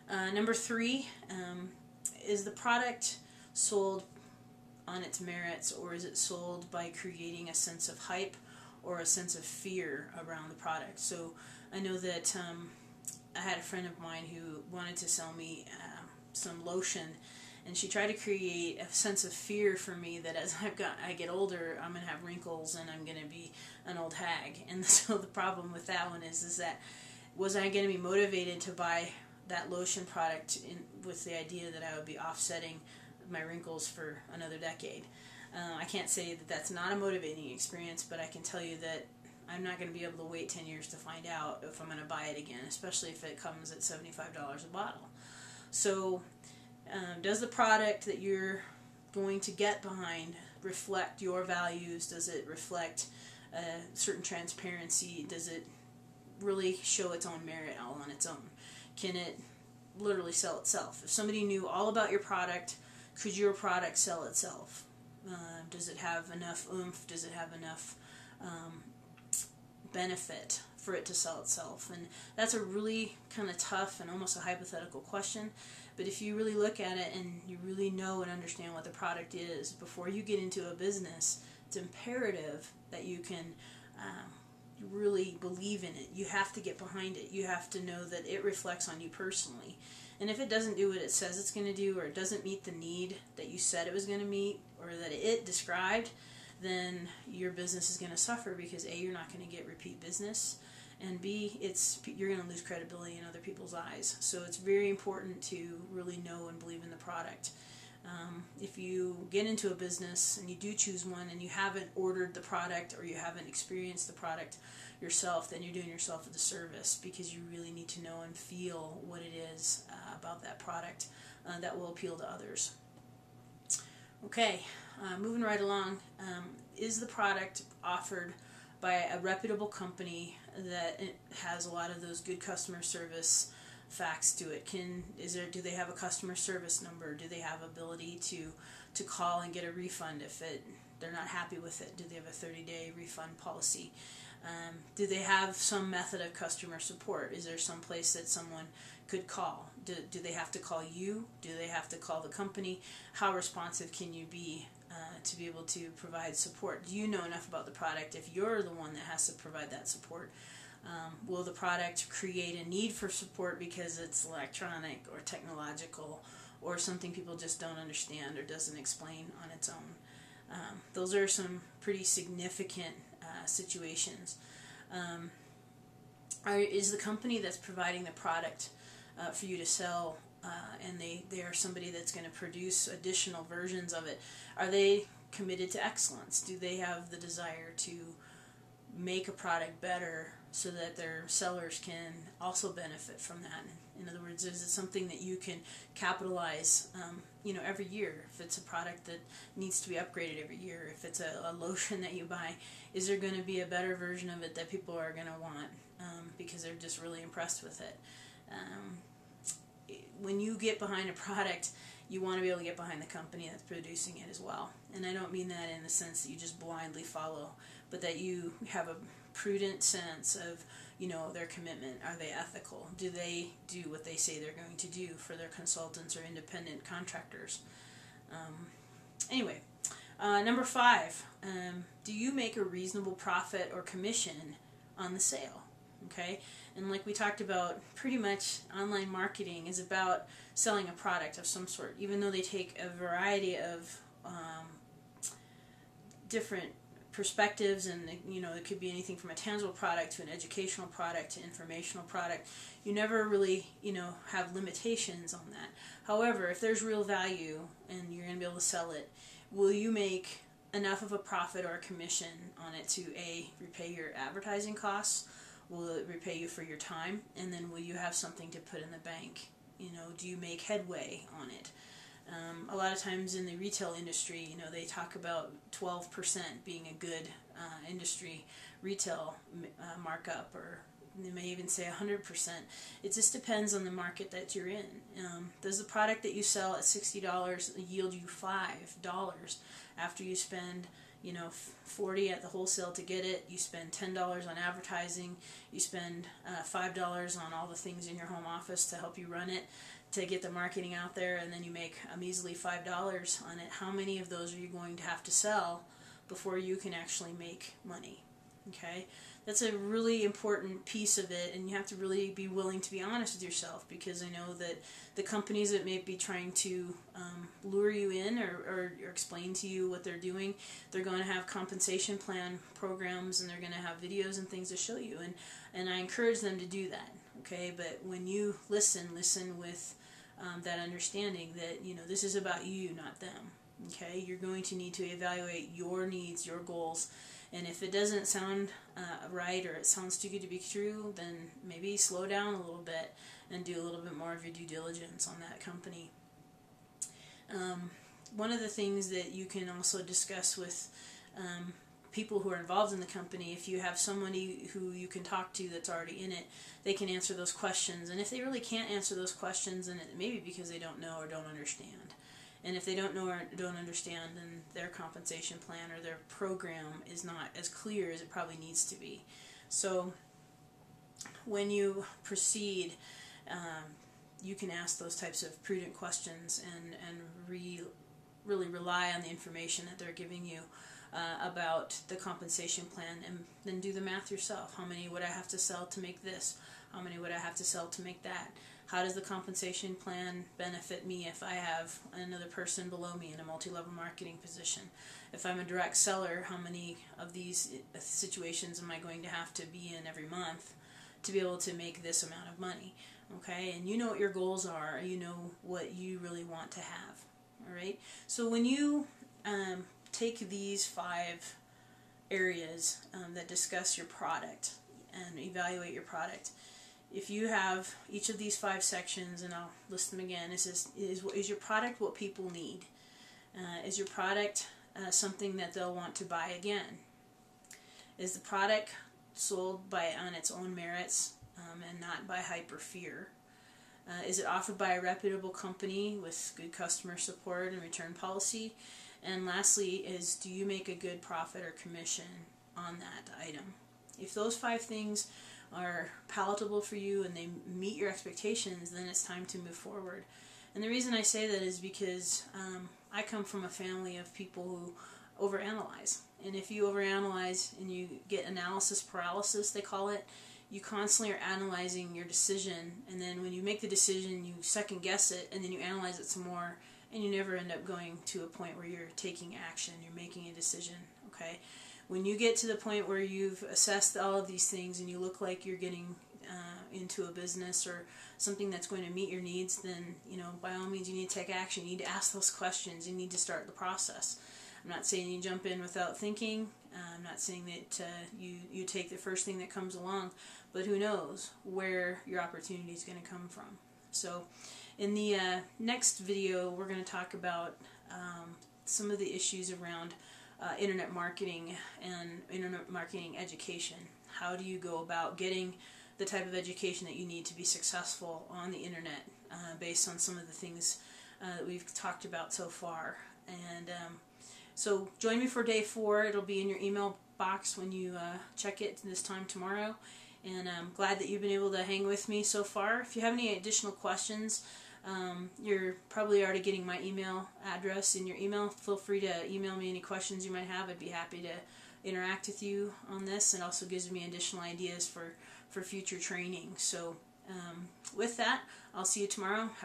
Number three, is the product sold on its merits, or is it sold by creating a sense of hype or a sense of fear around the product? So I know that I had a friend of mine who wanted to sell me some lotion, and she tried to create a sense of fear for me that as I get older, I'm going to have wrinkles and I'm going to be an old hag. And so the problem with that one is that was I going to be motivated to buy that lotion product with the idea that I would be offsetting my wrinkles for another decade? I can't say that that's not a motivating experience, but I can tell you that I'm not going to be able to wait 10 years to find out if I'm going to buy it again, especially if it comes at $75 a bottle. So does the product that you're going to get behind reflect your values? Does it reflect certain transparency? Does it really show its own merit all on its own? Can it literally sell itself? If somebody knew all about your product, could your product sell itself? Does it have enough oomph? Does it have enough benefit for it to sell itself? And that's a really kind of tough and almost a hypothetical question. But if you really look at it and you really know and understand what the product is before you get into a business, it's imperative that you can you really believe in it. You have to get behind it. You have to know that it reflects on you personally. And if it doesn't do what it says it's going to do, or it doesn't meet the need that you said it was going to meet, or that it described, then your business is going to suffer because A, you're not going to get repeat business, and B, you're going to lose credibility in other people's eyes. So it's very important to really know and believe in the product. If you get into a business and you do choose one and you haven't ordered the product or you haven't experienced the product yourself, then you're doing yourself a disservice, because you really need to know and feel what it is about that product that will appeal to others. Okay, moving right along, is the product offered by a reputable company that has a lot of those good customer service facts to it? Do they have a customer service number? Do they have ability to call and get a refund if they're not happy with it? Do they have a 30-day refund policy? Do they have some method of customer support? Is there some place that someone could call? Do they have to call you? Do they have to call the company? How responsive can you be to be able to provide support? Do you know enough about the product if you're the one that has to provide that support? Will the product create a need for support because it's electronic or technological, or something people just don't understand or doesn't explain on its own? Those are some pretty significant situations. Is the company that's providing the product for you to sell, and they are somebody that's going to produce additional versions of it, are they committed to excellence? Do they have the desire to make a product better so that their sellers can also benefit from that? In other words, is it something that you can capitalize every year? If it's a product that needs to be upgraded every year, if it's a lotion that you buy, is there going to be a better version of it that people are going to want because they're just really impressed with it? When you get behind a product, you want to be able to get behind the company that's producing it as well. And I don't mean that in the sense that you just blindly follow, but that you have a prudent sense of, their commitment. Are they ethical? Do they do what they say they're going to do for their consultants or independent contractors? Anyway, number 5, do you make a reasonable profit or commission on the sale? Okay, and like we talked about, pretty much online marketing is about selling a product of some sort, even though they take a variety of different perspectives, and it could be anything from a tangible product to an educational product to informational product. You never really have limitations on that. However, if there's real value and you're going to be able to sell it, will you make enough of a profit or a commission on it to A, repay your advertising costs? Will it repay you for your time? And then will you have something to put in the bank? Do you make headway on it? A lot of times in the retail industry, they talk about 12% being a good industry retail markup, or they may even say 100%. It just depends on the market that you're in. Does the product that you sell at $60 yield you $5 after you spend $40 at the wholesale to get it. You spend $10 on advertising. You spend $5 on all the things in your home office to help you run it, to get the marketing out there, and then you make a measly $5 on it. How many of those are you going to have to sell before you can actually make money? Okay, that's a really important piece of it, and you have to really be willing to be honest with yourself, because I know that the companies that may be trying to lure you in or explain to you what they're doing, they're going to have compensation plan programs, and they're going to have videos and things to show you, and I encourage them to do that. Okay, but when you listen with that understanding that this is about you, not them. Okay, you're going to need to evaluate your needs, your goals. And if it doesn't sound right, or it sounds too good to be true, then maybe slow down a little bit and do a little bit more of your due diligence on that company. One of the things that you can also discuss with people who are involved in the company, if you have somebody who you can talk to that's already in it, they can answer those questions. And if they really can't answer those questions, then it may be because they don't know or don't understand. And if they don't know or don't understand, then their compensation plan or their program is not as clear as it probably needs to be. So when you proceed, you can ask those types of prudent questions and really rely on the information that they're giving you about the compensation plan, and then do the math yourself. How many would I have to sell to make this? How many would I have to sell to make that? How does the compensation plan benefit me if I have another person below me in a multi-level marketing position? If I'm a direct seller, how many of these situations am I going to have to be in every month to be able to make this amount of money? Okay, and you know what your goals are. You know what you really want to have. All right, so when you take these 5 areas that discuss your product and evaluate your product, if you have each of these 5 sections, and I'll list them again, is your product what people need? Is your product something that they'll want to buy again? Is the product sold on its own merits and not by hype or fear? Is it offered by a reputable company with good customer support and return policy? And lastly, do you make a good profit or commission on that item? If those 5 things are palatable for you and they meet your expectations, then it's time to move forward. And the reason I say that is because I come from a family of people who overanalyze. And if you overanalyze and you get analysis paralysis, they call it, you constantly are analyzing your decision, and then when you make the decision, you second guess it, and then you analyze it some more, and you never end up going to a point where you're taking action, you're making a decision. Okay? When you get to the point where you've assessed all of these things and you look like you're getting into a business or something that's going to meet your needs, then by all means you need to take action. You need to ask those questions. You need to start the process. I'm not saying you jump in without thinking. I'm not saying that you take the first thing that comes along, but who knows where your opportunity is going to come from. So in the next video, we're going to talk about some of the issues around internet marketing and internet marketing education. How do you go about getting the type of education that you need to be successful on the internet based on some of the things that we've talked about so far. And so join me for day 4. It'll be in your email box when you check it this time tomorrow. And I'm glad that you've been able to hang with me so far. If you have any additional questions, you're probably already getting my email address in your email. Feel free to email me any questions you might have. I'd be happy to interact with you on this, and also gives me additional ideas for future training. So with that, I'll see you tomorrow. Have